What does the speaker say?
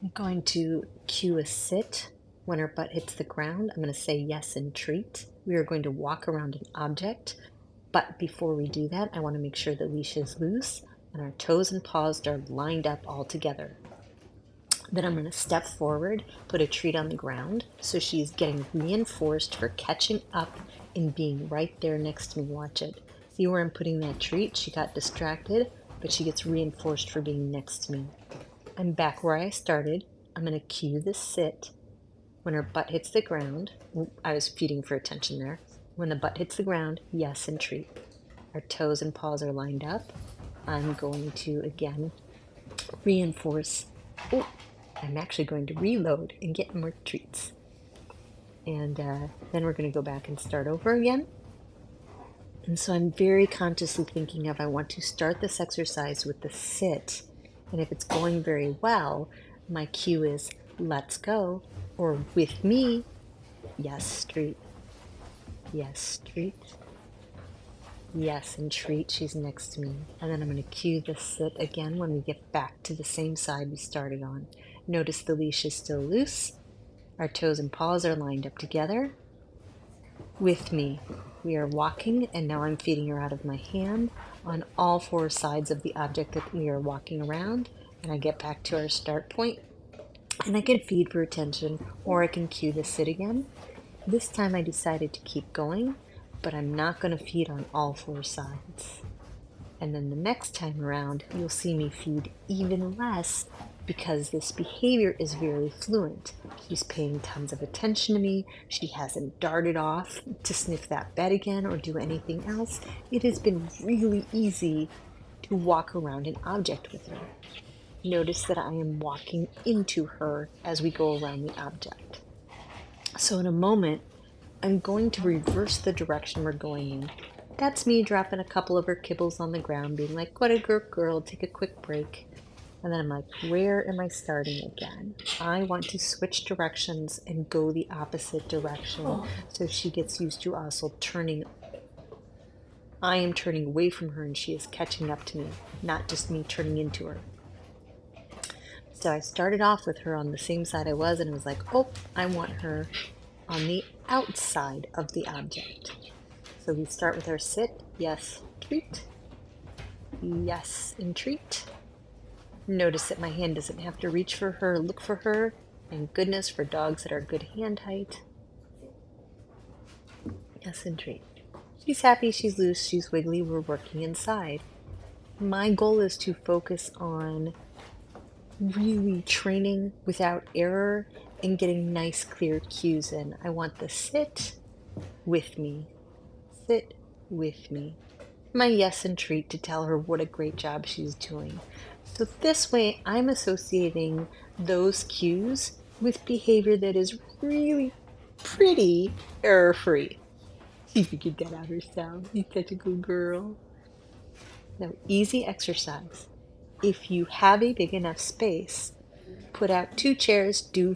I'm going to cue a sit. When her butt hits the ground, I'm going to say yes and treat. We are going to walk around an object, but before we do that, I want to make sure the leash is loose and our toes and paws are lined up all together. Then I'm going to step forward, put a treat on the ground, so she's getting reinforced for catching up and being right there next to me. Watch it. See where I'm putting that treat? She got distracted, but she gets reinforced for being next to me. I'm back where I started. I'm going to cue the sit. When her butt hits the ground, I was feeding for attention there. When the butt hits the ground, yes and treat. Our toes and paws are lined up. I'm going to, again, reinforce. Oh, I'm actually going to reload and get more treats. And then we're going to go back and start over again. And so I'm very consciously thinking of I want to start this exercise with the sit. And if it's going very well, my cue is let's go, or with me, yes, treat, yes, treat, yes, and treat. She's next to me. And then I'm going to cue the sit again when we get back to the same side we started on. Notice the leash is still loose. Our toes and paws are lined up together. With me, we are walking, and now I'm feeding her out of my hand on all four sides of the object that we are walking around. And I get back to our start point, and I can feed for attention, or I can cue the sit again. This time I decided to keep going, but I'm not going to feed on all four sides. And then the next time around, you'll see me feed even less because this behavior is very fluent. She's paying tons of attention to me. She hasn't darted off to sniff that bed again or do anything else. It has been really easy to walk around an object with her. Notice that I am walking into her as we go around the object. So in a moment, I'm going to reverse the direction we're going in. That's me dropping a couple of her kibbles on the ground, being like, what a good girl, take a quick break. And then I'm like, where am I starting again? I want to switch directions and go the opposite direction so she gets used to also turning. I am turning away from her and she is catching up to me, not just me turning into her. So I started off with her on the same side I was, and it was like, oh, I want her on the outside of the object. So we start with our sit, yes, treat, yes, and treat. Notice that my hand doesn't have to reach for her, look for her. Thank goodness for dogs that are good hand height. Yes, and treat. She's happy, she's loose, she's wiggly, we're working inside. My goal is to focus on really training without error and getting nice, clear cues in. I want the sit with me. Sit with me. My yes and treat to tell her what a great job she's doing. So this way I'm associating those cues with behavior that is really pretty error-free. She figured that out herself. She's such a good girl. Now, easy exercise. If you have a big enough space, put out 2 chairs, do